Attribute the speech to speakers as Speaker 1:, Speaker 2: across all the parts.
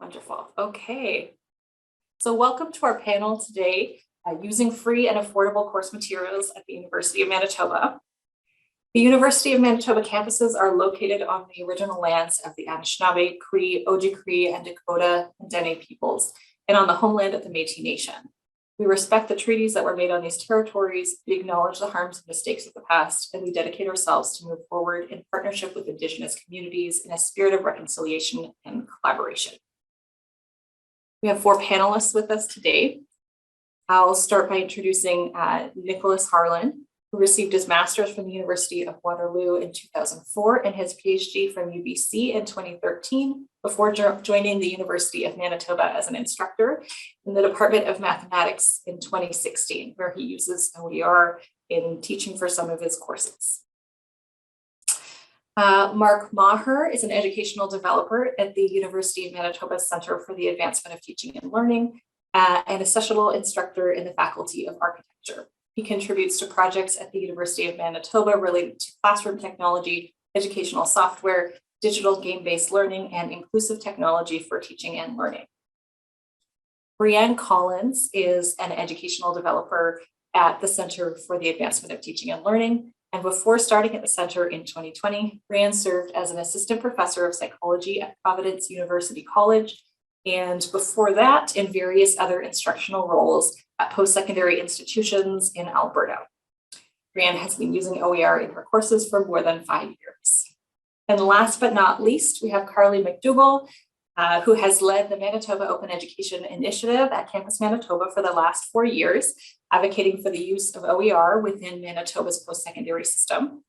Speaker 1: Wonderful. Okay. So welcome to our panel today, using free and affordable course materials at the University of Manitoba. The University of Manitoba campuses are located on the original lands of the Anishinaabe, Cree, Oji-Cree, and Dakota and Dene peoples, and on the homeland of the Métis Nation. We respect the treaties that were made on these territories, we acknowledge the harms and mistakes of the past, and we dedicate ourselves to move forward in partnership with Indigenous communities in a spirit of reconciliation and collaboration. We have 4 panelists with us today. I'll start by introducing Nicholas Harland, who received his master's from the University of Waterloo in 2004 and his PhD from UBC in 2013, before joining the University of Manitoba as an instructor in the Department of Mathematics in 2016, where he uses OER in teaching for some of his courses. Mark Meagher is an educational developer at the University of Manitoba Center for the Advancement of Teaching and Learning, and a sessional instructor in the Faculty of Architecture. He contributes to projects at the University of Manitoba related to classroom technology, educational software, digital game-based learning, and inclusive technology for teaching and learning. Brianne Collins is an educational developer at the Center for the Advancement of Teaching and Learning. And before starting at the center in 2020, Brianne served as an assistant professor of psychology at Providence University College. And before that, in various other instructional roles at postsecondary institutions in Alberta. Brianne has been using OER in her courses for more than 5 years. And last but not least, we have Carley McDougall, who has led the Manitoba Open Education Initiative at Campus Manitoba for the last 4 years, advocating for the use of OER within Manitoba's post-secondary system.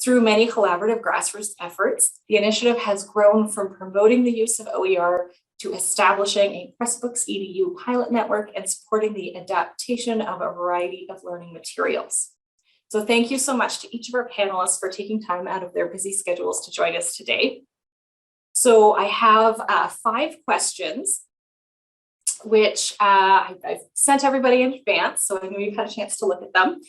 Speaker 1: Through many collaborative grassroots efforts, the initiative has grown from promoting the use of OER to establishing a Pressbooks EDU pilot network and supporting the adaptation of a variety of learning materials. So thank you so much to each of our panelists for taking time out of their busy schedules to join us today. So I have 5 questions, which I've sent everybody in advance, so I know you've had a chance to look at them.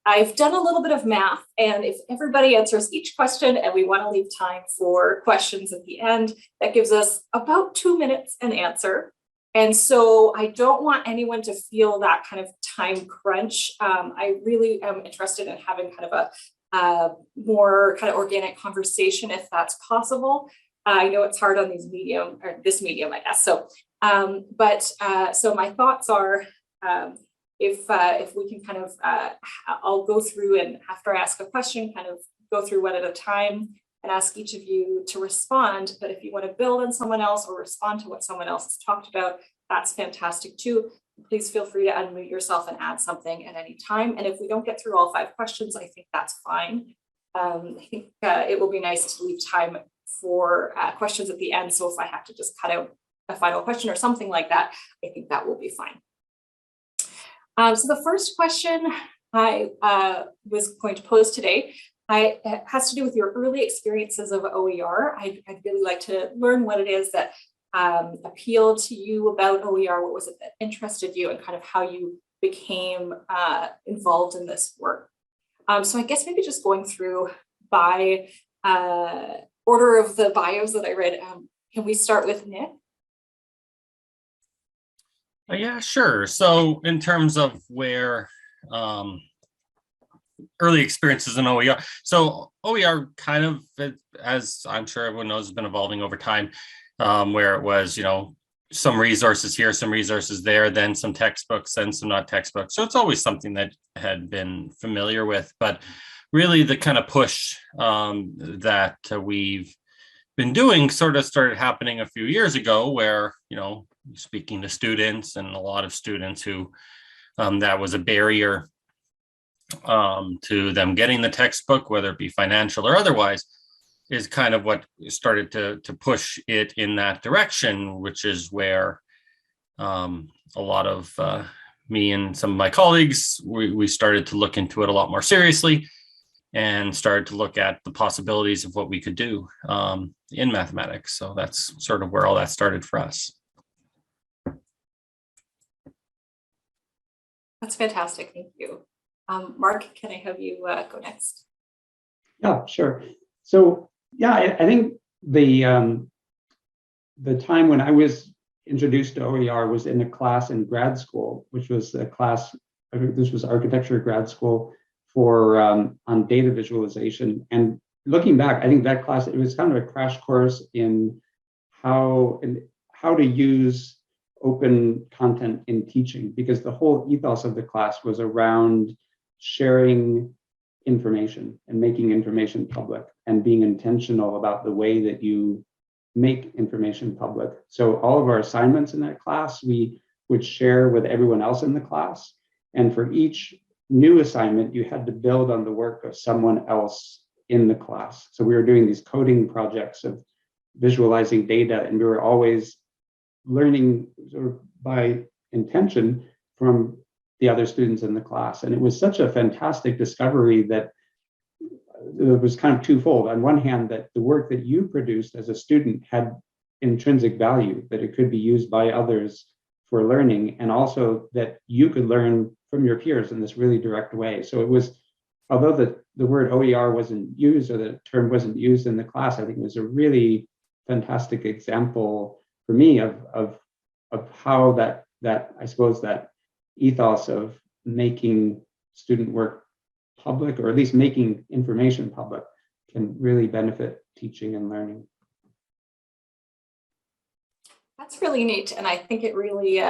Speaker 1: I've done a little bit of math, and if everybody answers each question and we want to leave time for questions at the end, that gives us about 2 minutes an answer. And so I don't want anyone to feel that kind of time crunch. I really am interested in having kind of a more kind of organic conversation, if that's possible. I know it's hard on these medium, or this medium, I guess. So, so my thoughts are, if we can kind of, I'll go through, and after I ask a question, kind of go through one at a time and ask each of you to respond. But if you want to build on someone else or respond to what someone else has talked about, that's fantastic too. Please feel free to unmute yourself and add something at any time. And if we don't get through all 5 questions, I think that's fine. I think it will be nice to leave time for questions at the end. So if I have to just cut out a final question or something like that, I think that will be fine. So the first question I was going to pose today has to do with your early experiences of OER. I'd really like to learn what it is that appealed to you about OER. What was it that interested you, and kind of how you became involved in this work? So I guess maybe just going through by order of the bios that I read. Can we start with Nick?
Speaker 2: Yeah, sure. So in terms of where early experiences in OER, so OER kind of, as I'm sure everyone knows, has been evolving over time, where it was, some resources here, some resources there, then some textbooks and some not textbooks. So it's always something that had been familiar with, but really the kind of push that we've been doing sort of started happening a few years ago, where, speaking to students, and a lot of students who that was a barrier to them getting the textbook, whether it be financial or otherwise, is kind of what started to push it in that direction, which is where a lot of me and some of my colleagues, we started to look into it a lot more seriously and started to look at the possibilities of what we could do in mathematics. So that's sort of where all that started for us.
Speaker 1: That's fantastic. Thank you. Mark, can I have you go next?
Speaker 3: Yeah, sure. So yeah, I think the the time when I was introduced to OER was in a class in grad school, which was a class, this was architecture grad school for on data visualization. And looking back, I think that class, it was kind of a crash course in how to use open content in teaching, because the whole ethos of the class was around sharing information and making information public and being intentional about the way that you make information public. So all of our assignments in that class, we would share with everyone else in the class. And for each new assignment, you had to build on the work of someone else in the class. So we were doing these coding projects of visualizing data, and we were always learning sort of by intention from the other students in the class. And it was such a fantastic discovery that it was kind of twofold. On one hand, that the work that you produced as a student had intrinsic value, that it could be used by others for learning, and also that you could learn from your peers in this really direct way. So it was, although the word OER wasn't used, or the term wasn't used in the class, I think it was a really fantastic example for me of how that I suppose that ethos of making student work public, or at least making information public, can really benefit teaching and learning.
Speaker 1: That's really neat. And I think it really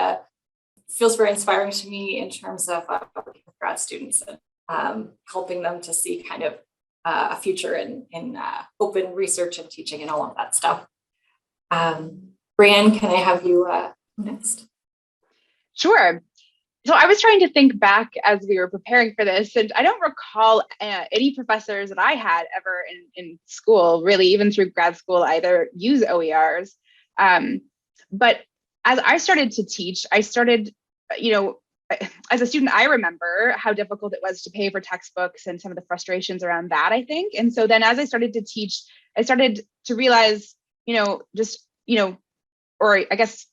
Speaker 1: feels very inspiring to me in terms of working with grad students and helping them to see kind of a future in open research and teaching and all of that stuff. Brianne, can I have you next?
Speaker 4: Sure. So I was trying to think back as we were preparing for this, and I don't recall any professors that I had ever in school, really, even through grad school, either use OERs. But as I started to teach, I started, as a student, I remember how difficult it was to pay for textbooks and some of the frustrations around that, I think. And so then as I started to teach, I started to realize, or I guess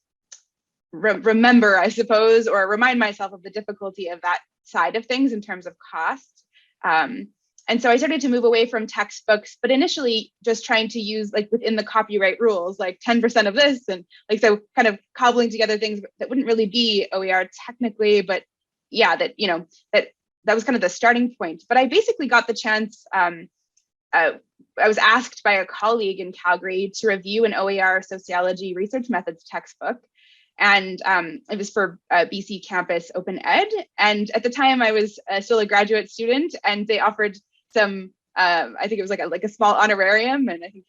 Speaker 4: remember, I suppose, or remind myself of the difficulty of that side of things in terms of cost. And so I started to move away from textbooks, but initially just trying to use, like, within the copyright rules, like 10% of this, and like, so kind of cobbling together things that wouldn't really be OER technically, but yeah, that was kind of the starting point. But I basically got the chance, I was asked by a colleague in Calgary to review an OER sociology research methods textbook. And it was for BC Campus Open Ed. And at the time I was still a graduate student, and they offered some, I think it was like a small honorarium. And I think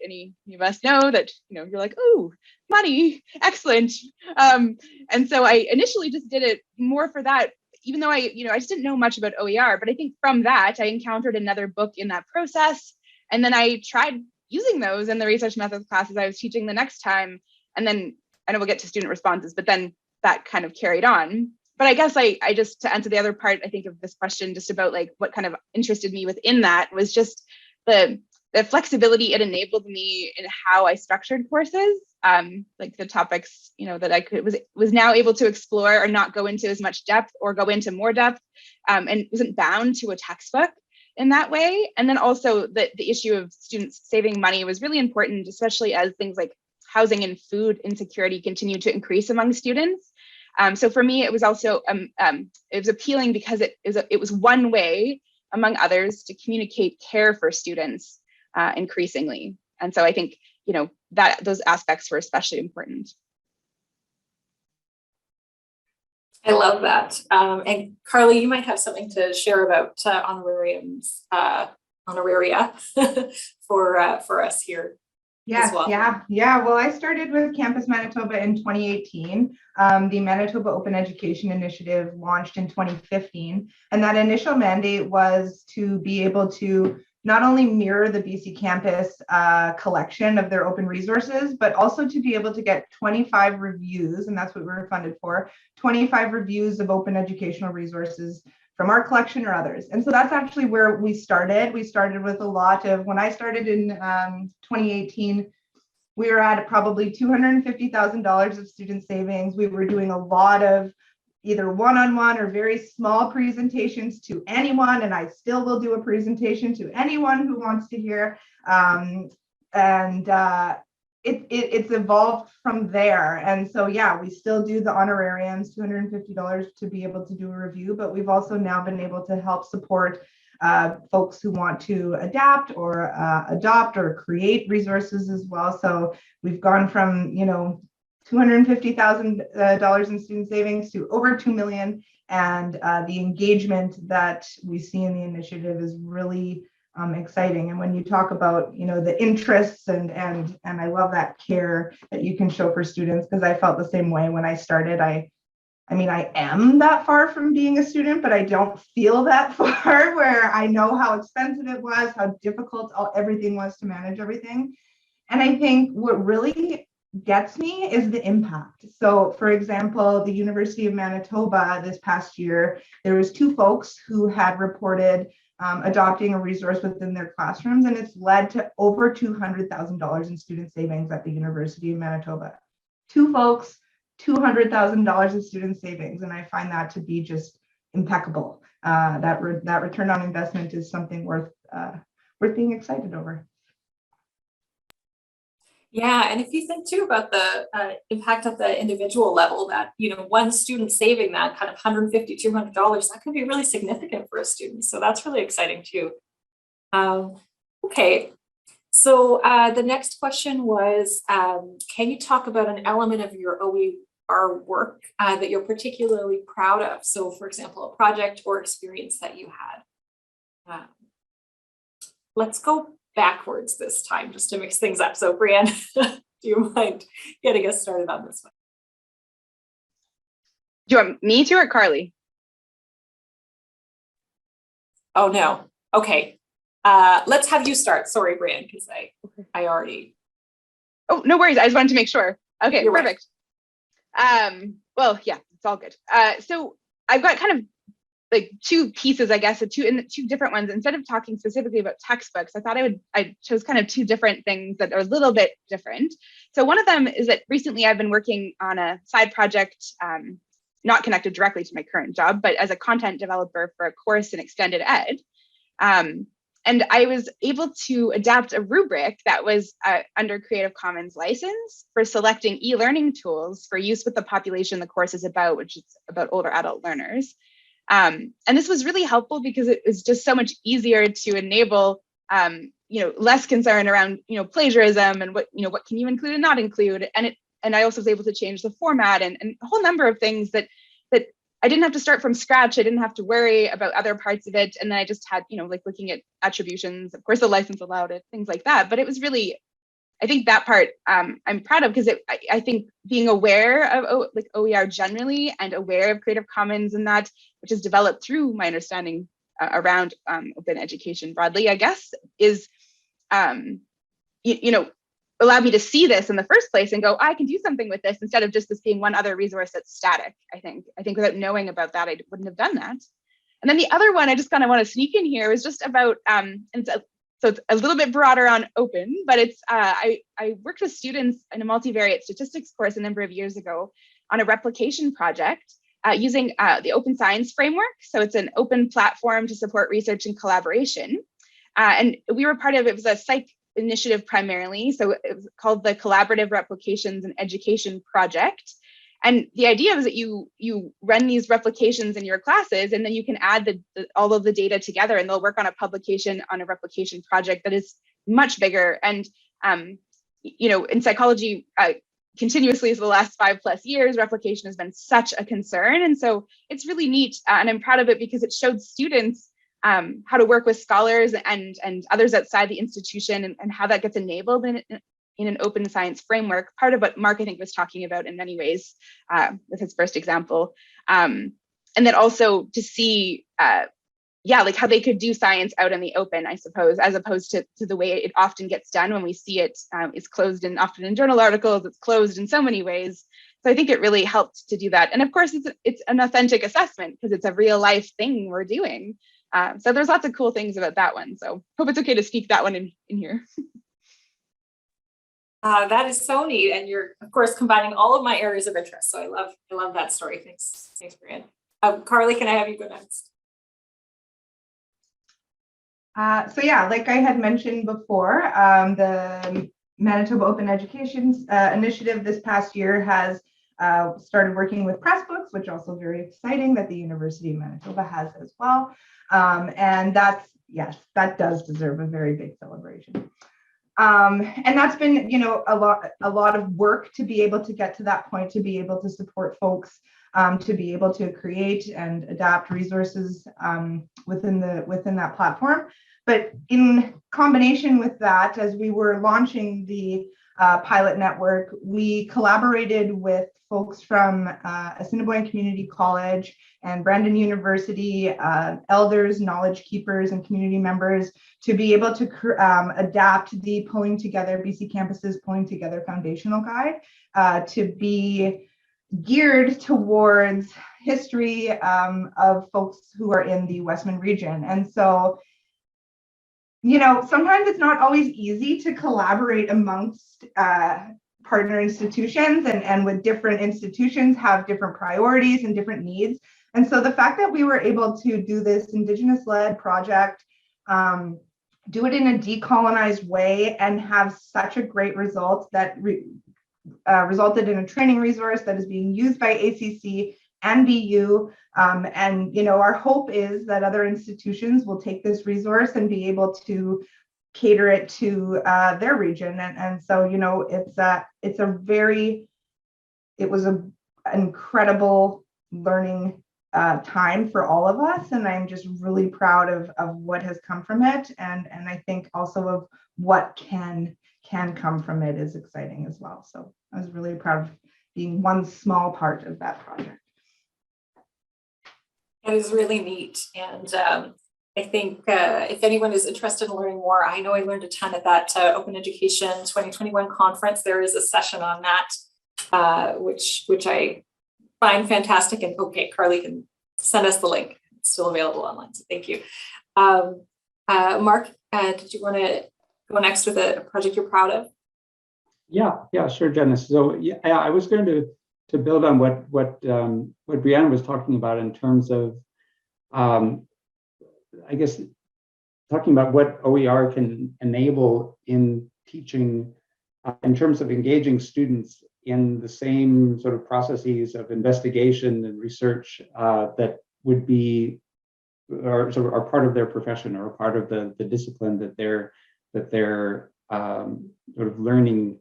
Speaker 4: you must know that, you're like, ooh, money, excellent. And so I initially just did it more for that, even though I just didn't know much about OER. But I think from that, I encountered another book in that process. And then I tried using those in the research methods classes I was teaching the next time. And then I know we'll get to student responses, but then that kind of carried on. But I guess I just, to answer the other part, I think, of this question, just about like what kind of interested me within that, was just the flexibility it enabled me in how I structured courses, like the topics, that I was now able to explore, or not go into as much depth, or go into more depth, and wasn't bound to a textbook in that way. And then also the issue of students saving money was really important, especially as things like housing and food insecurity continue to increase among students. So for me, it was also it was appealing because it was one way, among others, to communicate care for students increasingly. And so I think that those aspects were especially important.
Speaker 1: I love that. And Carley, you might have something to share about honorariums, honoraria for us here.
Speaker 5: Yes,
Speaker 1: well.
Speaker 5: yeah. Well, I started with Campus Manitoba in 2018. The Manitoba Open Education Initiative launched in 2015. And that initial mandate was to be able to not only mirror the BC Campus collection of their open resources, but also to be able to get 25 reviews, and that's what we were funded for, 25 reviews of open educational resources from our collection or others. And so that's actually where we started. We started with a lot of, when I started in 2018, we were at probably $250,000 of student savings. We were doing a lot of either one-on-one or very small presentations to anyone, and I still will do a presentation to anyone who wants to hear. it's evolved from there. And so, yeah, we still do the honorariums, $250 to be able to do a review, but we've also now been able to help support folks who want to adapt or adopt or create resources as well. So we've gone from, $250,000 in student savings to over 2 million. And the engagement that we see in the initiative is really exciting. And when you talk about, the interests and I love that care that you can show for students, because I felt the same way when I started. I am that far from being a student, but I don't feel that far, where I know how expensive it was, how difficult everything was to manage everything. And I think what really gets me is the impact. So, for example, the University of Manitoba this past year, there was 2 folks who had reported adopting a resource within their classrooms, and it's led to over $200,000 in student savings at the University of Manitoba. 2 folks, $200,000 in student savings, and I find that to be just impeccable. That return on investment is something worth being excited over.
Speaker 1: Yeah, and if you think too about the impact at the individual level, that one student saving that kind of $150, $200, that could be really significant for a student. So that's really exciting too. Okay, so the next question was, can you talk about an element of your OER work that you're particularly proud of? So, for example, a project or experience that you had. Let's go backwards this time, just to mix things up. So, Brianne, do you mind getting us started on this one?
Speaker 4: Do you want me to or Carly?
Speaker 1: Oh, no. Okay. Let's have you start. Sorry, Brianne, because I already.
Speaker 4: Oh, no worries. I just wanted to make sure. Okay,
Speaker 1: You're
Speaker 4: perfect. Right. Well, yeah, it's all good. So I've got kind of like 2 pieces, I guess, two different ones. Instead of talking specifically about textbooks, I thought I chose kind of 2 different things that are a little bit different. So one of them is that recently I've been working on a side project, not connected directly to my current job, but as a content developer for a course in extended ed. And I was able to adapt a rubric that was under Creative Commons license for selecting e-learning tools for use with the population the course is about, which is about older adult learners. And this was really helpful because it was just so much easier to enable, less concern around, plagiarism and what can you include and not include. And I also was able to change the format and a whole number of things that I didn't have to start from scratch. I didn't have to worry about other parts of it. And then I just had, like looking at attributions, of course, the license allowed it, things like that. But it was really, I think that part I'm proud of, because I think being aware of OER generally and aware of Creative Commons and that, which is developed through my understanding around open education broadly, I guess, is, allowed me to see this in the first place and go, I can do something with this instead of just this being one other resource that's static. I think without knowing about that, I wouldn't have done that. And then the other one I just kind of want to sneak in here was just about, so it's a little bit broader on open, but it's, I worked with students in a multivariate statistics course a number of years ago on a replication project using the Open Science Framework. So it's an open platform to support research and collaboration. And we were part of, it was a psych initiative primarily. So it was called the Collaborative Replications and Education Project. And the idea was that you run these replications in your classes, and then you can add all of the data together, and they'll work on a publication on a replication project that is much bigger. And in psychology, continuously for the last 5+ years, replication has been such a concern. And so it's really neat, and I'm proud of it because it showed students how to work with scholars and others outside the institution, and how that gets enabled in an open science framework. Part of what Mark, I think, was talking about in many ways with his first example. And then also to see, like how they could do science out in the open, I suppose, as opposed to the way it often gets done when we see it is closed, and often in journal articles, it's closed in so many ways. So I think it really helped to do that. And of course, it's an authentic assessment because it's a real life thing we're doing. So there's lots of cool things about that one. So hope it's okay to sneak that one in here.
Speaker 1: That is so neat. And you're, of course, combining all of my areas of interest. So I love that story. Thanks, Brianne. Carly, can I have you go next?
Speaker 5: So yeah, like I had mentioned before, the Manitoba Open Education Initiative this past year has started working with Pressbooks, which also very exciting that the University of Manitoba has as well. And that's, yes, that does deserve a very big celebration. And that's been, you know, a lot of work to be able to get to that point, to be able to support folks, to be able to create and adapt resources within that platform. But in combination with that, as we were launching the pilot network, we collaborated with folks from Assiniboine Community College and Brandon University, elders, knowledge keepers, and community members to be able to adapt the Pulling Together, BC Campuses Pulling Together Foundational Guide to be geared towards history of folks who are in the Westman region. And so, you know, sometimes it's not always easy to collaborate amongst partner institutions, and with different institutions have different priorities and different needs. And so the fact that we were able to do this Indigenous-led project, do it in a decolonized way, and have such a great result that resulted in a training resource that is being used by ACC and BU. And, you know, our hope is that other institutions will take this resource and be able to cater it to their region. And so, you know, it was an incredible learning time for all of us. And I'm just really proud of what has come from it. And I think also of what can come from it is exciting as well. So I was really proud of being one small part of that project.
Speaker 1: It is really neat. And I think if anyone is interested in learning more, I know I learned a ton at that Open Education 2021 conference. There is a session on that, which I find fantastic. And okay, Carly can send us the link. It's still available online. So thank you. Mark, did you want to go next with a project you're proud of?
Speaker 3: Yeah, sure, Janice. So yeah, I was going to build on what Brianne was talking about in terms of, I guess, talking about what OER can enable in teaching in terms of engaging students in the same sort of processes of investigation and research that would be or sort of are part of their profession or part of the discipline that they're sort of learning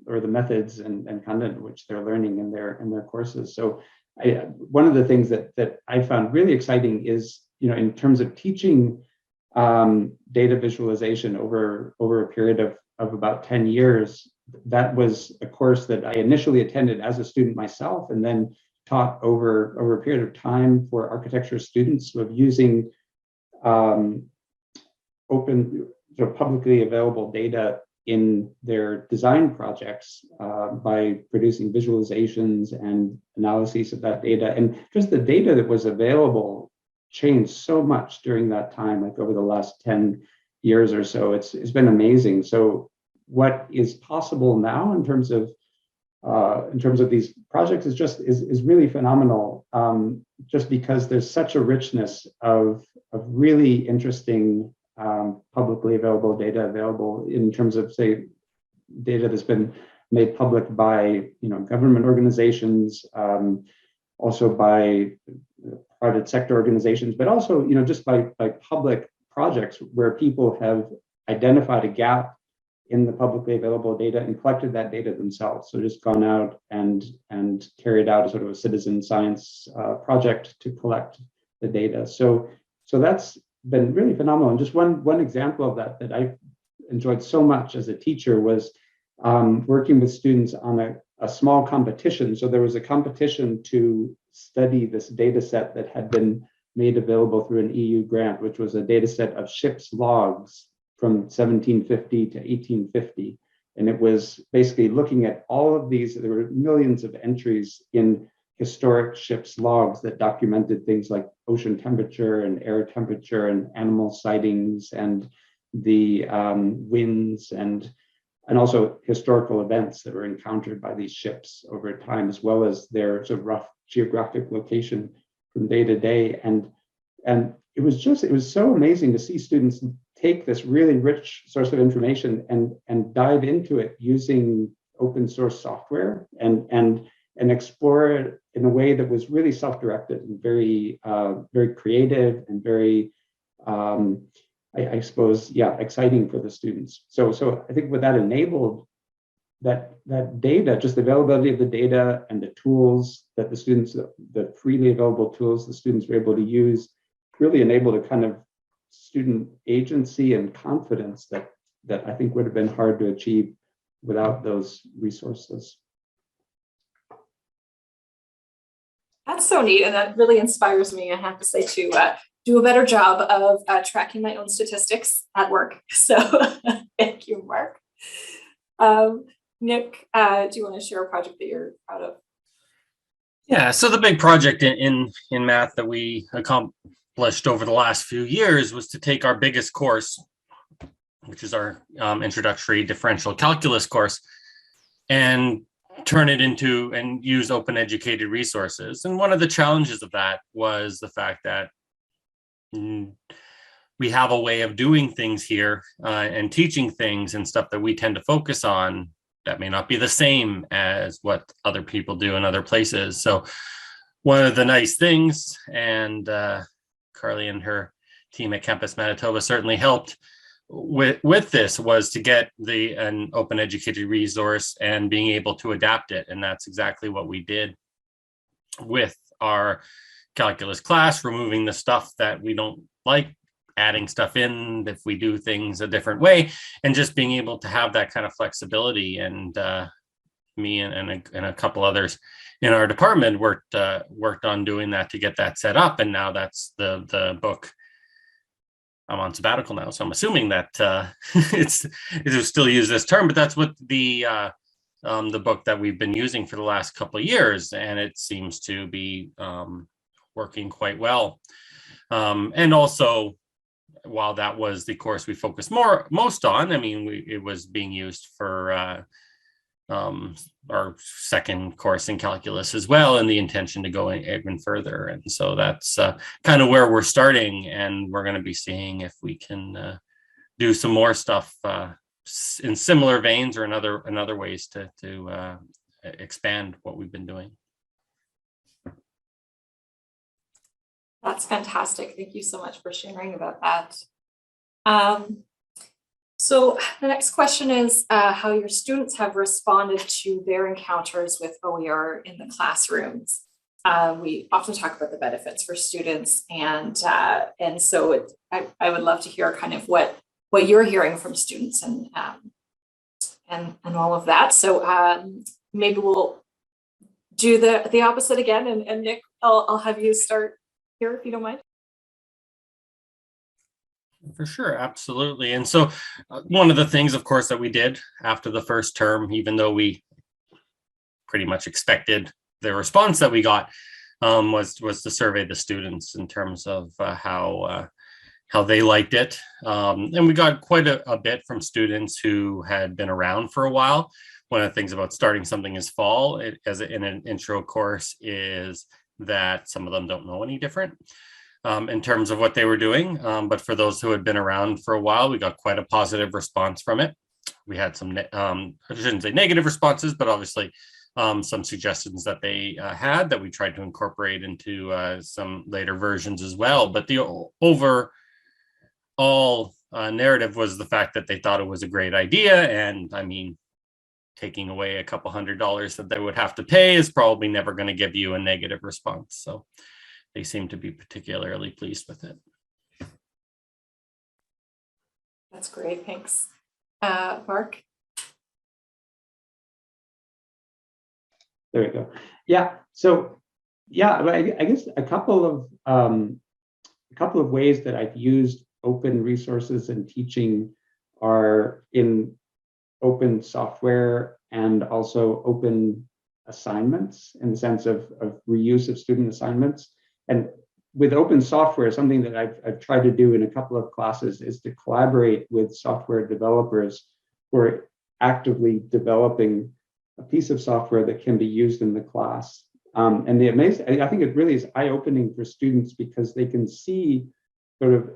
Speaker 3: or the methods and content which they're learning in their courses. So one of the things that I found really exciting is, you know, in terms of teaching data visualization over a period of about 10 years, that was a course that I initially attended as a student myself, and then taught over a period of time for architecture students who are using open, sort of publicly available data in their design projects by producing visualizations and analyses of that data. And just the data that was available changed so much during that time, like over the last 10 years or so. It's been amazing. So what is possible now in terms of these projects is really phenomenal, just because there's such a richness of really interesting publicly available data available in terms of, say, data that's been made public by, you know, government organizations, also by private sector organizations, but also, you know, just by public projects where people have identified a gap in the publicly available data and collected that data themselves. So just gone out and carried out a sort of a citizen science project to collect the data. So that's been really phenomenal. And just one example of that I enjoyed so much as a teacher was working with students on a small competition. So there was a competition to study this data set that had been made available through an EU grant, which was a data set of ships' logs from 1750 to 1850. And it was basically looking at all of these, there were millions of entries in historic ships' logs that documented things like ocean temperature and air temperature and animal sightings and the winds and also historical events that were encountered by these ships over time, as well as their sort of rough geographic location from day to day. And it was so amazing to see students take this really rich source of information and dive into it using open source software and explore it in a way that was really self-directed and very very creative and very I suppose, yeah, exciting for the students. So I think what that enabled, that data, just the availability of the data and the tools that the students, the freely available tools the students were able to use, really enabled a kind of student agency and confidence that I think would have been hard to achieve without those resources.
Speaker 1: That's so neat, and that really inspires me, I have to say, to do a better job of tracking my own statistics at work. So thank you, Mark. Nick, do you want to share a project that you're proud of?
Speaker 2: Yeah, so the big project in math that we accomplished over the last few years was to take our biggest course, which is our introductory differential calculus course, and turn it into and use open educated resources. And one of the challenges of that was the fact that we have a way of doing things here and teaching things and stuff that we tend to focus on that may not be the same as what other people do in other places. So one of the nice things, and Carly and her team at Campus Manitoba certainly helped with this, was to get an open educated resource and being able to adapt it. And that's exactly what we did with our calculus class, removing the stuff that we don't like, adding stuff in if we do things a different way, and just being able to have that kind of flexibility. And me and a couple others in our department worked on doing that to get that set up. And now that's the book. I'm on sabbatical now, so I'm assuming that it'll still use this term, but that's what the book that we've been using for the last couple of years, and it seems to be working quite well. And also, while that was the course we focused most on, I mean, it was being used for our second course in calculus as well, and the intention to go even further. And so that's kind of where we're starting, and we're going to be seeing if we can do some more stuff in similar veins or in other ways to expand what we've been doing.
Speaker 1: That's fantastic. Thank you so much for sharing about that. So the next question is how your students have responded to their encounters with OER in the classrooms. We often talk about the benefits for students, and so I would love to hear kind of what you're hearing from students and all of that. So maybe we'll do the opposite again, and Nick, I'll have you start here if you don't mind.
Speaker 2: For sure, absolutely. And so one of the things, of course, that we did after the first term, even though we pretty much expected the response that we got, was to survey the students in terms of how they liked it. And we got quite a bit from students who had been around for a while. One of the things about starting something as fall in an intro course is that some of them don't know any different in terms of what they were doing. But for those who had been around for a while, we got quite a positive response from it. We had some, I shouldn't say negative responses, but obviously some suggestions that they had that we tried to incorporate into some later versions as well. But the overall narrative was the fact that they thought it was a great idea. And I mean, taking away a couple $100 that they would have to pay is probably never going to give you a negative response. So they seem to be particularly pleased with it.
Speaker 1: That's great, thanks. Mark?
Speaker 3: There we go. Yeah, so yeah, I guess a couple of ways that I've used open resources in teaching are in open software and also open assignments, in the sense of reuse of student assignments. And with open software, something that I've tried to do in a couple of classes is to collaborate with software developers who are actively developing a piece of software that can be used in the class. And I think it really is eye-opening for students, because they can see sort of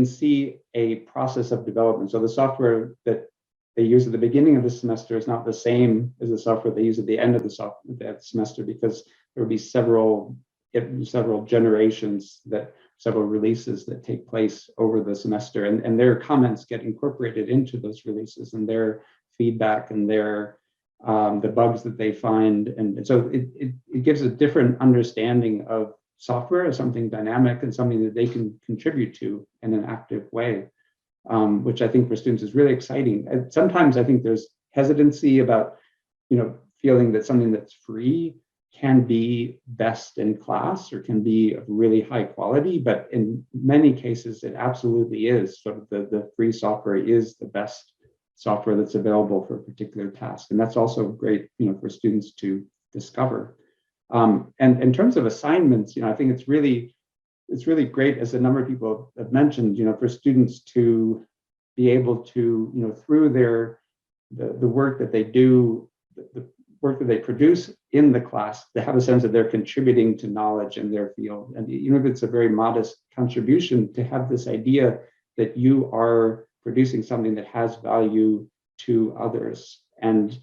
Speaker 3: see a process of development. So the software that they use at the beginning of the semester is not the same as the software they use at the end of that semester, because there will be several generations, several releases that take place over the semester, and their comments get incorporated into those releases, and their feedback and their the bugs that they find, and so it gives a different understanding of software as something dynamic and something that they can contribute to in an active way, which I think for students is really exciting. And sometimes I think there's hesitancy about, feeling that something that's free can be best in class or can be of really high quality, but in many cases it absolutely is. Sort of the free software is the best software that's available for a particular task, and that's also great, for students to discover. And in terms of assignments, I think it's really great, as a number of people have mentioned, for students to be able to, through the work that they do, the work that they produce in the class, to have a sense that they're contributing to knowledge in their field. And even if it's a very modest contribution, to have this idea that you are producing something that has value to others, and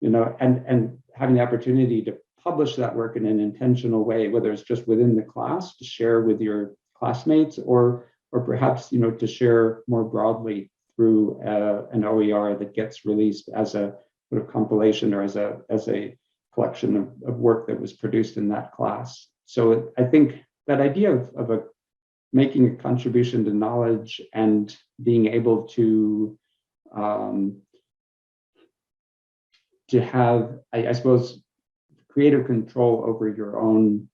Speaker 3: and having the opportunity to publish that work in an intentional way, whether it's just within the class to share with your classmates, or perhaps to share more broadly through an OER that gets released as a sort of compilation, or as a collection of work that was produced in that class. So I think that idea of making a contribution to knowledge and being able to have, I suppose, creative control over your own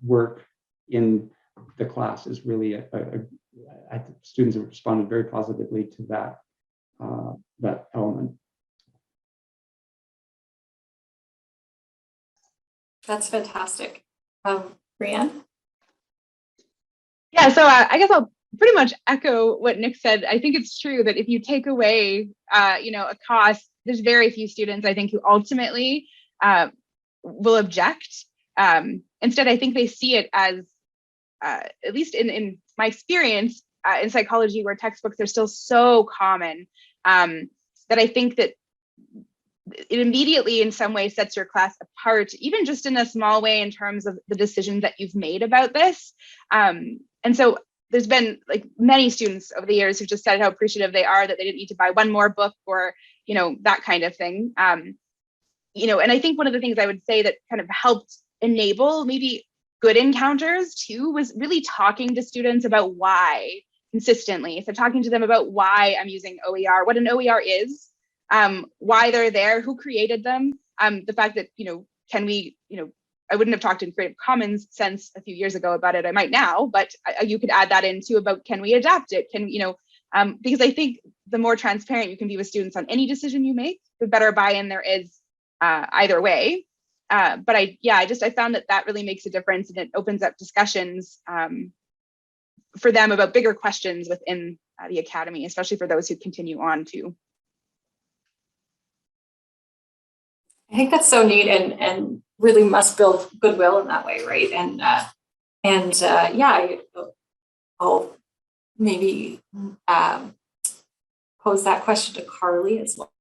Speaker 3: work in the class is really I think students have responded very positively to that element.
Speaker 1: That's fantastic. Brianne?
Speaker 4: Yeah, so I guess I'll pretty much echo what Nick said. I think it's true that if you take away, a cost, there's very few students, I think, who ultimately will object. Instead, I think they see it as, at least in my experience in psychology, where textbooks are still so common, that I think that it immediately in some way sets your class apart, even just in a small way in terms of the decisions that you've made about this. And so there's been many students over the years who've just said how appreciative they are that they didn't need to buy one more book, or, that kind of thing. And I think one of the things I would say that kind of helped enable maybe good encounters too was really talking to students about why consistently. So talking to them about why I'm using OER, what an OER is, why they're there, who created them, the fact that, can we, I wouldn't have talked in Creative Commons sense a few years ago about it. I might now, but you could add that in too about, can we adapt it? Because I think the more transparent you can be with students on any decision you make, the better buy-in there is either way. But I found that really makes a difference, and it opens up discussions for them about bigger questions within the academy, especially for those who continue on to.
Speaker 1: I think that's so neat, and really must build goodwill in that way, right? I'll maybe pose that question to Carley as well.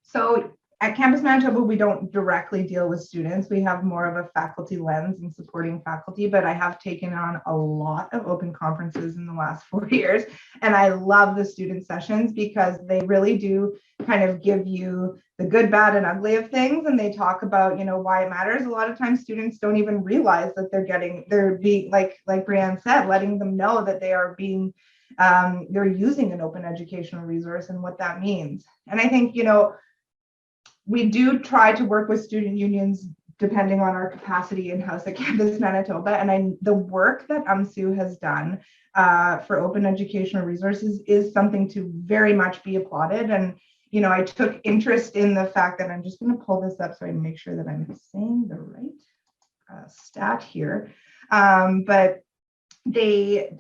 Speaker 5: So at Campus Manitoba, we don't directly deal with students. We have more of a faculty lens and supporting faculty, but I have taken on a lot of open conferences in the last 4 years. And I love the student sessions because they really do kind of give you the good, bad, and ugly of things. And they talk about, why it matters. A lot of times students don't even realize that they're being, like Brianne said, letting them know that they are being, they're using an open educational resource and what that means. And I think, we do try to work with student unions depending on our capacity in-house at Campus Manitoba. And the work that UMSU has done for open educational resources is something to very much be applauded. And, I took interest in the fact that, I'm just going to pull this up so I make sure that I'm saying the right stat here. But they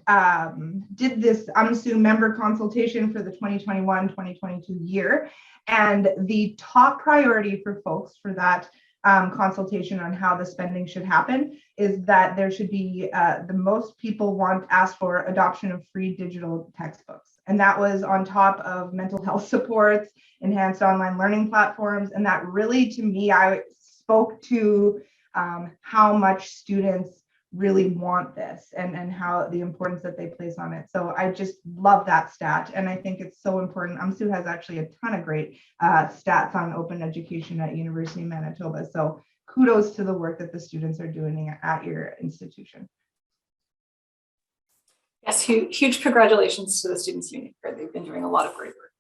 Speaker 5: did this UMSU member consultation for the 2021-2022 year. And the top priority for folks for that consultation on how the spending should happen is that there should be the most people ask for adoption of free digital textbooks. And that was on top of mental health supports, enhanced online learning platforms. And that really, to me, I spoke to how much students really want this and how the importance that they place on it. So I just love that stat. And I think it's so important. UMSU has actually a ton of great stats on open education at University of Manitoba. So kudos to the work that the students are doing at your institution.
Speaker 1: Yes, huge congratulations to the Students' Union. They've been doing a lot of great work.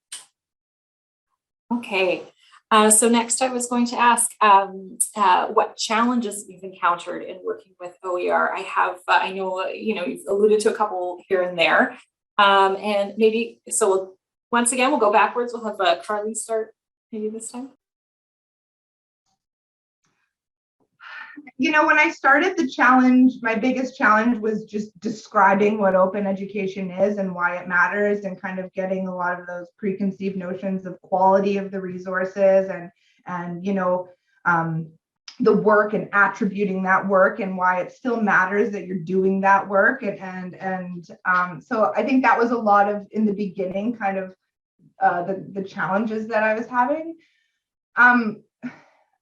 Speaker 1: Okay, so next I was going to ask what challenges you've encountered in working with OER. I know, you've alluded to a couple here and there. And maybe, so once again, we'll go backwards. We'll have Carley start maybe this time.
Speaker 5: When I started the challenge, my biggest challenge was just describing what open education is and why it matters, and kind of getting a lot of those preconceived notions of quality of the resources and the work, and attributing that work and why it still matters that you're doing that work. So I think that was a lot of, in the beginning, kind of the challenges that I was having.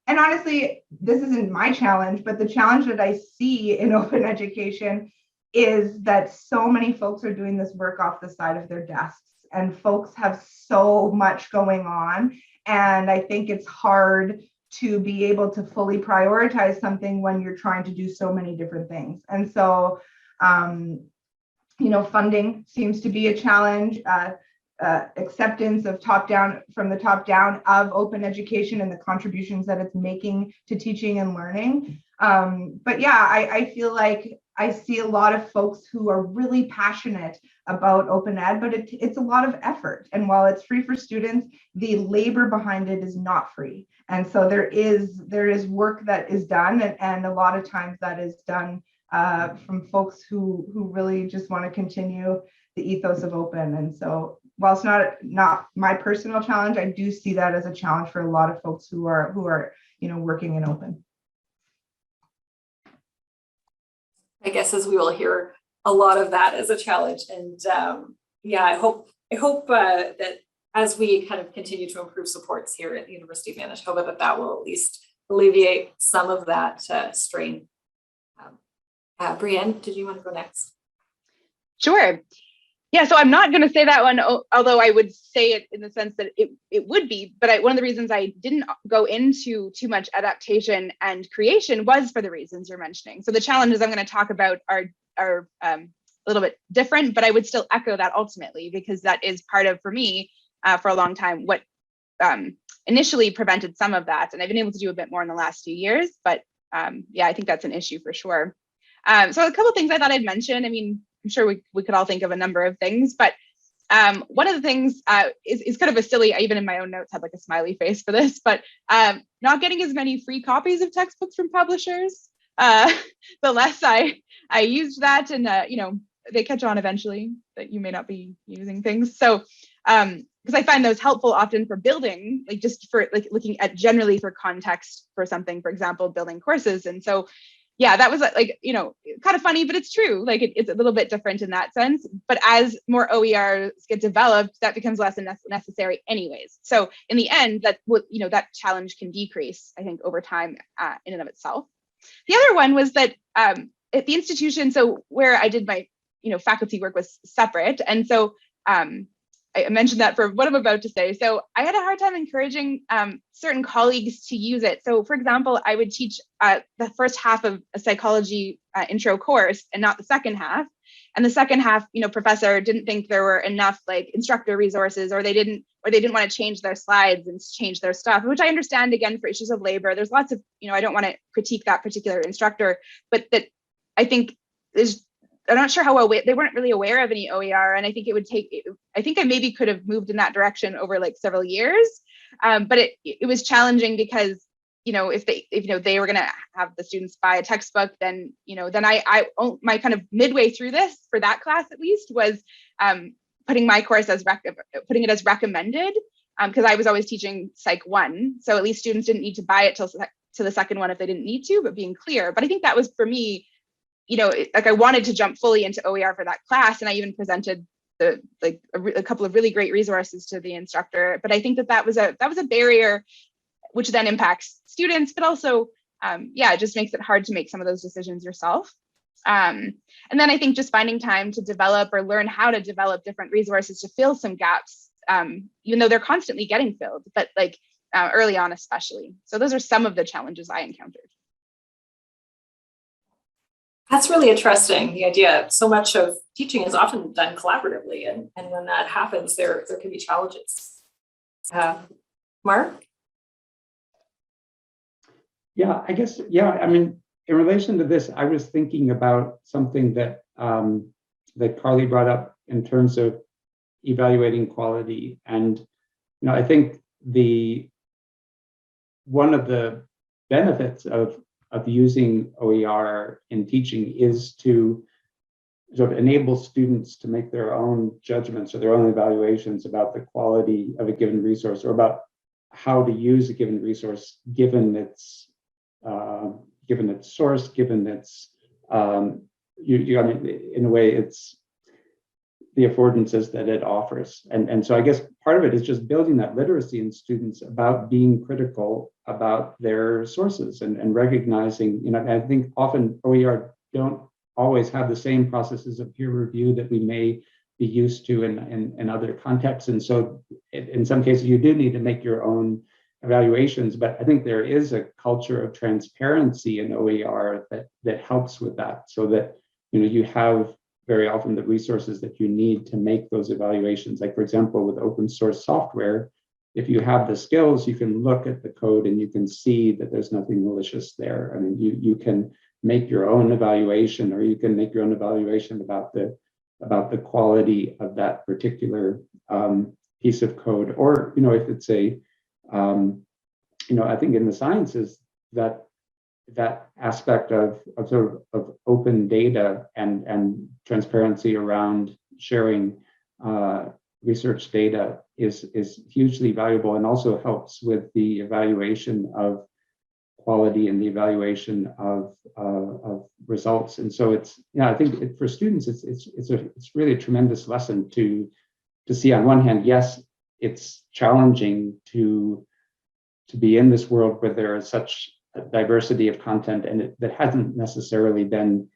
Speaker 5: And honestly, this isn't my challenge, but the challenge that I see in open education is that so many folks are doing this work off the side of their desks, and folks have so much going on. And I think it's hard to be able to fully prioritize something when you're trying to do so many different things. And so, funding seems to be a challenge. Acceptance of from the top down of open education and the contributions that it's making to teaching and learning. But yeah, I feel like I see a lot of folks who are really passionate about open ed, but it's a lot of effort. And while it's free for students, the labor behind it is not free. And so there is work that is done, and a lot of times that is done from folks who really just want to continue the ethos of open. And so while it's not my personal challenge, I do see that as a challenge for a lot of folks who are working in open.
Speaker 1: I guess as we will hear a lot of that as a challenge, and I hope that as we kind of continue to improve supports here at the University of Manitoba, that will at least alleviate some of that strain. Brianne, did you want to go next?
Speaker 4: Sure. Yeah, so I'm not going to say that one, although I would say it in the sense that it would be. But one of the reasons I didn't go into too much adaptation and creation was for the reasons you're mentioning. So the challenges I'm going to talk about are a little bit different, but I would still echo that ultimately, because that is part of, for me, for a long time, what initially prevented some of that. And I've been able to do a bit more in the last few years, but I think that's an issue for sure. So a couple of things I thought I'd mention. I mean, I'm sure we could all think of a number of things, but one of the things is kind of a silly, I even in my own notes had like a smiley face for this, but not getting as many free copies of textbooks from publishers. The less I used that, and they catch on eventually that you may not be using things. So because I find those helpful often for building, like just for like looking at generally for context for something, for example, building courses. And so yeah, that was like, kind of funny, but it's true. Like it's a little bit different in that sense. But as more OERs get developed, that becomes less necessary anyways. So in the end, that challenge can decrease, I think, over time in and of itself. The other one was that at the institution, so where I did my, faculty work was separate. And so I mentioned that for what I'm about to say. So I had a hard time encouraging certain colleagues to use it. So for example, I would teach the first half of a psychology intro course and not the second half. And the second half, professor didn't think there were enough like instructor resources, or they didn't want to change their slides and change their stuff, which I understand, again, for issues of labor. There's lots of, I don't want to critique that particular instructor, but that I think I'm not sure how well they weren't really aware of any OER, and I think I think I maybe could have moved in that direction over like several years, but it was challenging because if they were going to have the students buy a textbook, then I my kind of midway through this for that class at least was putting my course putting it as recommended, because I was always teaching Psych 1, so at least students didn't need to buy it till to the second one if they didn't need to, but being clear. But I think that was for me, like I wanted to jump fully into OER for that class, and I even presented a couple of really great resources to the instructor. But I think that was a barrier, which then impacts students, but also it just makes it hard to make some of those decisions yourself. And then I think just finding time to develop or learn how to develop different resources to fill some gaps, even though they're constantly getting filled, but like early on especially. So those are some of the challenges I encountered.
Speaker 1: That's really interesting. The idea, so much of teaching is often done collaboratively, and when that happens, there can be challenges. Mark?
Speaker 3: Yeah, I guess, I mean, in relation to this, I was thinking about something that that Carly brought up in terms of evaluating quality. And I think one of the benefits of using OER in teaching is to sort of enable students to make their own judgments or their own evaluations about the quality of a given resource, or about how to use a given resource given its source, given its I mean, in a way, it's the affordances that it offers. And so I guess part of it is just building that literacy in students about being critical about their sources and recognizing, I think often OER don't always have the same processes of peer review that we may be used to in other contexts. And so in some cases, you do need to make your own evaluations, but I think there is a culture of transparency in OER that helps with that, so that you have very often the resources that you need to make those evaluations. Like, for example, with open source software, if you have the skills, you can look at the code and you can see that there's nothing malicious there. I mean, you can make your own evaluation, or you can make your own evaluation about the quality of that particular piece of code. Or if it's I think in the sciences that aspect of open data and transparency around sharing research data is hugely valuable, and also helps with the evaluation of quality and the evaluation of results. And so I think for students it's really a tremendous lesson to see, on one hand, yes, it's challenging to be in this world where there is such a diversity of content, and that hasn't necessarily been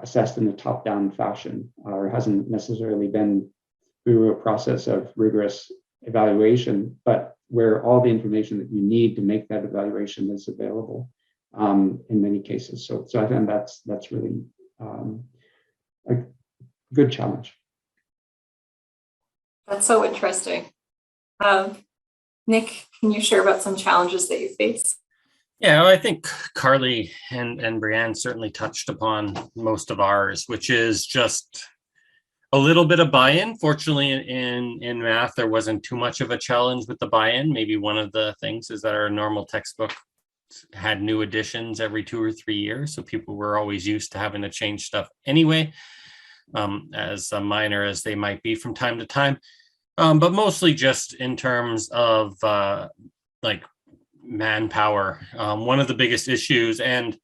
Speaker 3: assessed in a top-down fashion, or hasn't necessarily been through a process of rigorous evaluation, but where all the information that you need to make that evaluation is available in many cases. So I think that's really a good challenge.
Speaker 1: That's so interesting. Nick, can you share about some challenges that you face?
Speaker 2: Yeah, well, I think Carly and Brianne certainly touched upon most of ours, which is just a little bit of buy-in. Fortunately, in math, there wasn't too much of a challenge with the buy-in. Maybe one of the things is that our normal textbook had new editions every 2 or 3 years, so people were always used to having to change stuff anyway, as minor as they might be from time to time. But mostly just in terms of like manpower. One of the biggest issues, and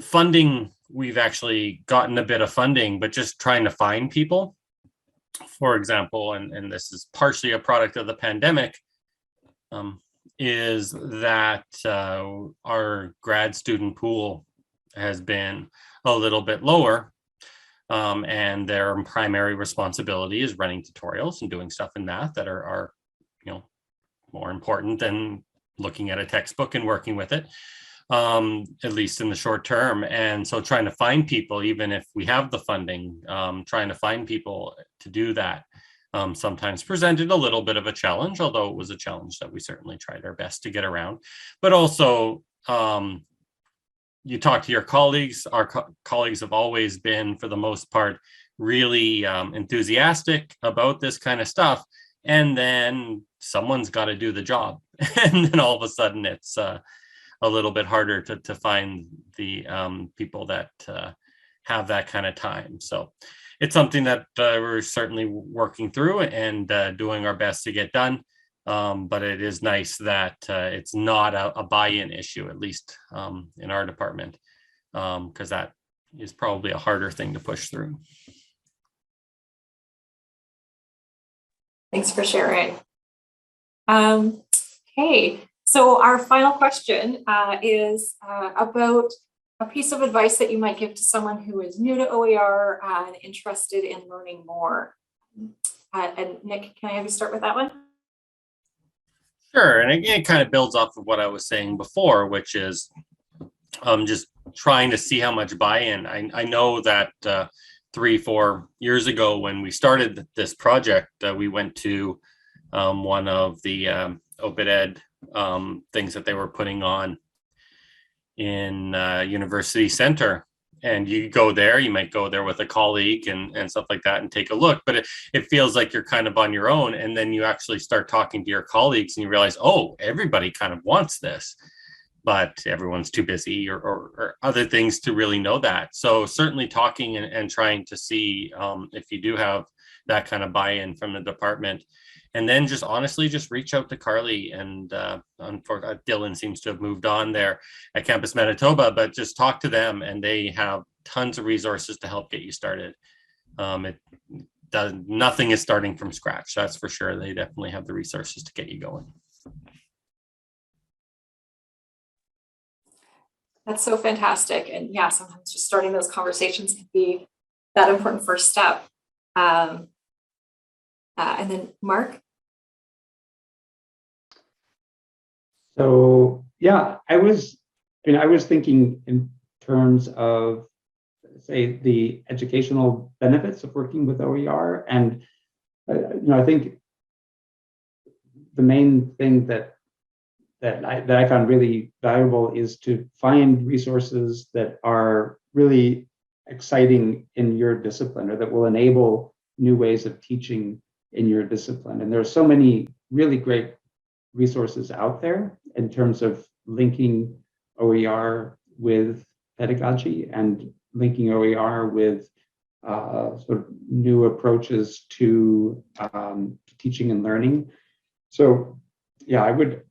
Speaker 2: funding, we've actually gotten a bit of funding, but just trying to find people, for example, and this is partially a product of the pandemic, is that our grad student pool has been a little bit lower. And their primary responsibility is running tutorials and doing stuff in math that are more important than looking at a textbook and working with it, at least in the short term. And so trying to find people, even if we have the funding, trying to find people to do that sometimes presented a little bit of a challenge, although it was a challenge that we certainly tried our best to get around. But also, you talk to your colleagues. Our colleagues have always been, for the most part, really enthusiastic about this kind of stuff. And then someone's got to do the job. And then all of a sudden it's a little bit harder to find the people that have that kind of time. So it's something that we're certainly working through and doing our best to get done. But it is nice that it's not a buy-in issue, at least in our department, because that is probably a harder thing to push through.
Speaker 1: Thanks for sharing. Okay, so our final question is about a piece of advice that you might give to someone who is new to OER and interested in learning more. And Nick, can I have you start with that one?
Speaker 2: Sure, and again, it kind of builds off of what I was saying before, which is just trying to see how much buy-in. I know that 3-4 years ago when we started this project, we went to one of the open ed things that they were putting on in University Center. And you go there, you might go there with a colleague and stuff like that and take a look, but it feels like you're kind of on your own. And then you actually start talking to your colleagues and you realize, oh, everybody kind of wants this, but everyone's too busy or other things to really know that. So certainly talking and trying to see if you do have that kind of buy-in from the department. And then just honestly, just reach out to Carley, and unfortunately, Dylan seems to have moved on there at Campus Manitoba, but just talk to them and they have tons of resources to help get you started. Nothing is starting from scratch, that's for sure. They definitely have the resources to get you going.
Speaker 1: That's so fantastic. And yeah, sometimes just starting those conversations can be that important first step. And then Mark?
Speaker 3: So yeah, I was thinking in terms of, say, the educational benefits of working with OER, and I think the main thing that I found really valuable is to find resources that are really exciting in your discipline, or that will enable new ways of teaching in your discipline. And there are so many really great resources out there in terms of linking OER with pedagogy and linking OER with sort of new approaches to teaching and learning. So yeah, I would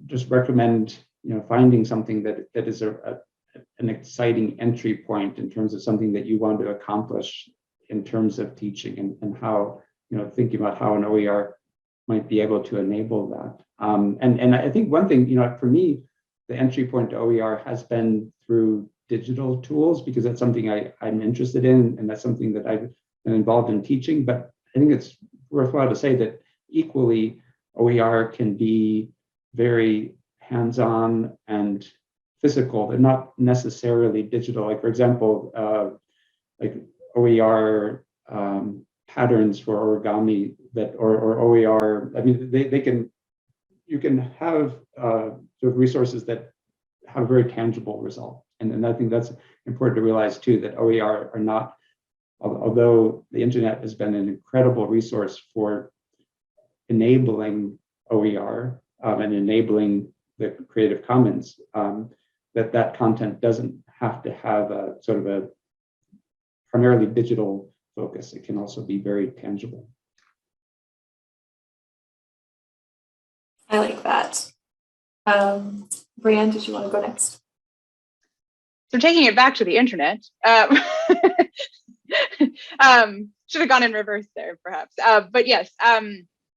Speaker 3: just recommend finding something that is an exciting entry point in terms of something that you want to accomplish in terms of teaching, and how thinking about how an OER might be able to enable that. And I think one thing, for me, the entry point to OER has been through digital tools, because that's something I'm interested in, and that's something that I've been involved in teaching. But I think it's worthwhile to say that equally, OER can be very hands-on and physical. They're not necessarily digital. Like, for example, like OER patterns for origami or OER. I mean, you can have sort of resources that have a very tangible result. And I think that's important to realize too, that OER are not, although the internet has been an incredible resource for enabling OER and enabling the Creative Commons, that content doesn't have to have a sort of a primarily digital focus. It can also be very tangible.
Speaker 1: I like that. Brianne, did you want to go next?
Speaker 4: So taking it back to the internet, should have gone in reverse there, perhaps. But yes,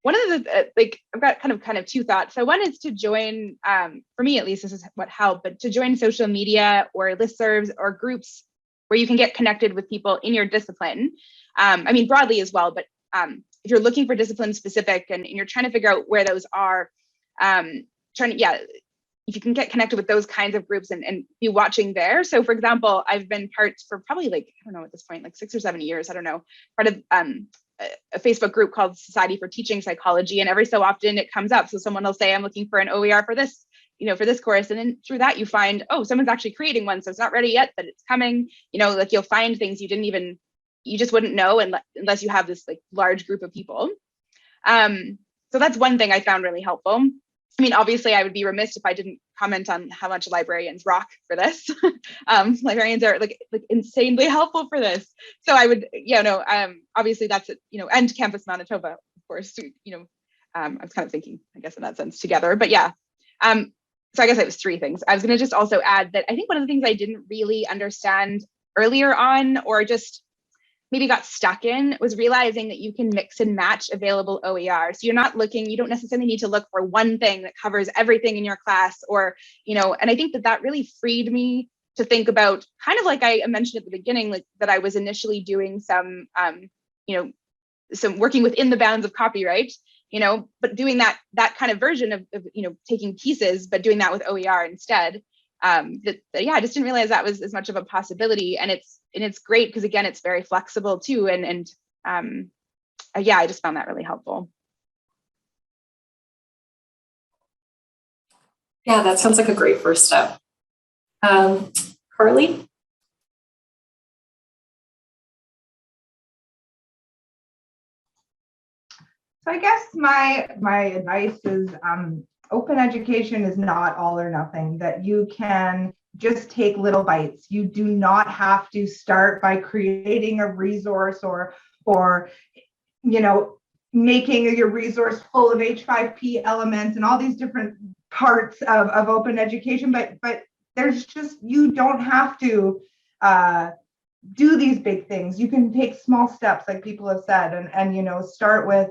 Speaker 4: one of the I've got kind of two thoughts. So one is to join, for me at least, this is what helped, but to join social media or listservs or groups where you can get connected with people in your discipline. I mean, broadly as well, but if you're looking for discipline specific and you're trying to figure out where those are, if you can get connected with those kinds of groups and be watching there. So for example, I've been part for probably I don't know at this point, 6 or 7 years, I don't know, part of a Facebook group called Society for Teaching Psychology. And every so often it comes up. So someone will say, I'm looking for an OER for this, for this course. And then through that you find, oh, someone's actually creating one. So it's not ready yet, but it's coming, you'll find things you just wouldn't know unless you have this large group of people. So that's one thing I found really helpful. I mean, obviously I would be remiss if I didn't comment on how much librarians rock for this. Librarians are insanely helpful for this. So I would, obviously that's it, and Campus Manitoba, of course, I was kind of thinking, I guess, in that sense together, but yeah. So I guess it was 3 things. I was going to just also add that I think one of the things I didn't really understand earlier on, or just maybe got stuck in, was realizing that you can mix and match available OER. So you're not looking, you don't necessarily need to look for one thing that covers everything in your class, or, you know, and I think that that really freed me to think about, kind of like I mentioned at the beginning, like that I was initially doing some, you know, some working within the bounds of copyright, you know, but doing that kind of version of, you know, taking pieces, but doing that with OER instead. Yeah, I just didn't realize that was as much of a possibility, and it's great because, again, it's very flexible too, and yeah, I just found that really helpful.
Speaker 1: Yeah, that sounds like a great first step. Carley?
Speaker 5: So I guess my advice is open education is not all or nothing, that you can just take little bites. You do not have to start by creating a resource or you know, making your resource full of H5P elements and all these different parts of open education, but there's just, you don't have to do these big things. You can take small steps, like people have said, and you know, start with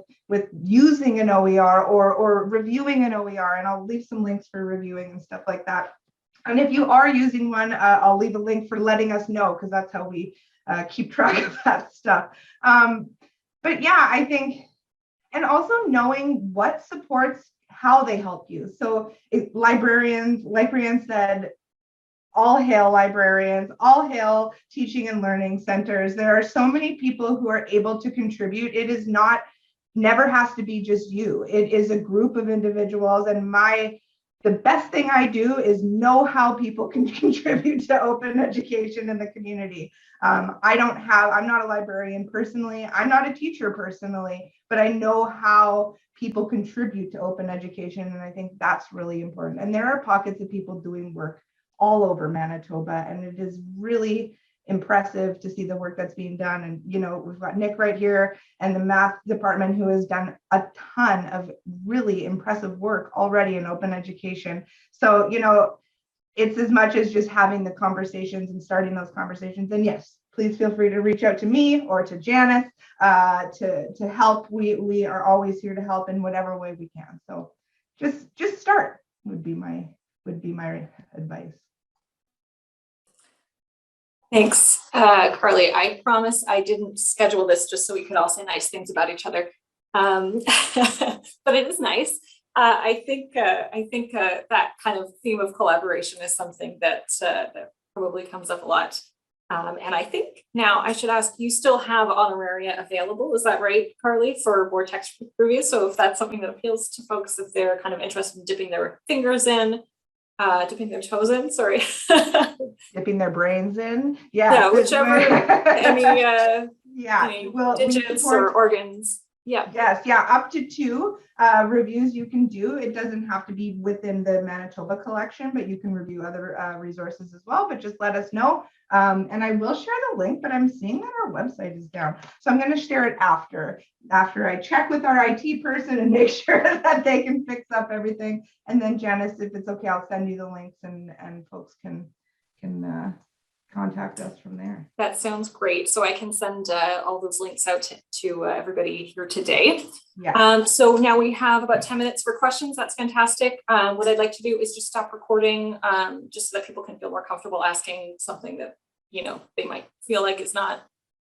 Speaker 5: using an OER or reviewing an OER, and I'll leave some links for reviewing and stuff like that. And if you are using one, I'll leave a link for letting us know, because that's how we keep track of that stuff. But yeah, I think, and also knowing what supports, how they help you. So librarians, like Brianne said, all hail librarians, all hail teaching and learning centers. There are so many people who are able to contribute. It is not, never has to be just you. It is a group of individuals, and the best thing I do is know how people can contribute to open education in the community. I'm not a librarian personally. I'm not a teacher personally, but I know how people contribute to open education. And I think that's really important. And there are pockets of people doing work all over Manitoba, and it is really impressive to see the work that's being done. And, you know, we've got Nick right here and the math department, who has done a ton of really impressive work already in open education. So, you know, it's as much as just having the conversations and starting those conversations. And yes, please feel free to reach out to me or to Janice to help. We are always here to help in whatever way we can. So just start would be my advice.
Speaker 1: Thanks, Carley. I promise I didn't schedule this just so we could all say nice things about each other, but it is nice. I think that kind of theme of collaboration is something that probably comes up a lot. And I think now I should ask, you still have honoraria available, is that right, Carley, for board text review? So if that's something that appeals to folks, if they're kind of interested in dipping their fingers in, dipping their toes in, sorry.
Speaker 5: Dipping their brains in. Yeah.
Speaker 1: Yeah, whichever, any
Speaker 5: well,
Speaker 1: digits or organs. Yeah.
Speaker 5: Yes. Yeah. Up to 2 reviews you can do. It doesn't have to be within the Manitoba collection, but you can review other resources as well. But just let us know. And I will share the link, but I'm seeing that our website is down. So I'm going to share it after I check with our IT person and make sure that they can fix up everything. And then Janice, if it's okay, I'll send you the links and folks can contact us from there.
Speaker 1: That sounds great. So I can send all those links out to everybody here today.
Speaker 5: Yeah.
Speaker 1: So now we have about 10 minutes for questions. That's fantastic. What I'd like to do is just stop recording, just so that people can feel more comfortable asking something that, you know, they might feel like is not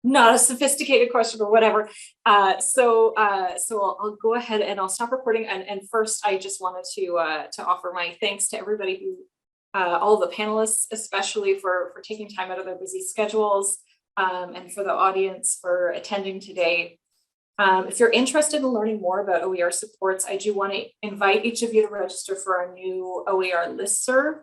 Speaker 1: a sophisticated question or whatever. So I'll go ahead and I'll stop recording. And first, I just wanted to offer my thanks to everybody who, all the panelists, especially for taking time out of their busy schedules, and for the audience for attending today. If you're interested in learning more about OER supports, I do want to invite each of you to register for our new OER listserv,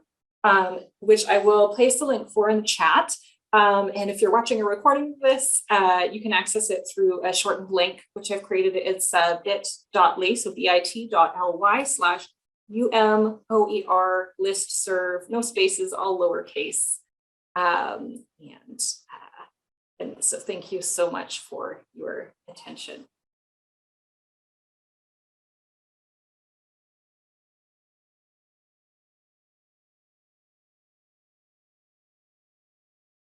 Speaker 1: which I will place the link for in the chat. And if you're watching a recording of this, you can access it through a shortened link, which I've created. It's bit.ly, so bit.ly/UMOER listserv, no spaces, all lowercase. And so thank you so much for your attention.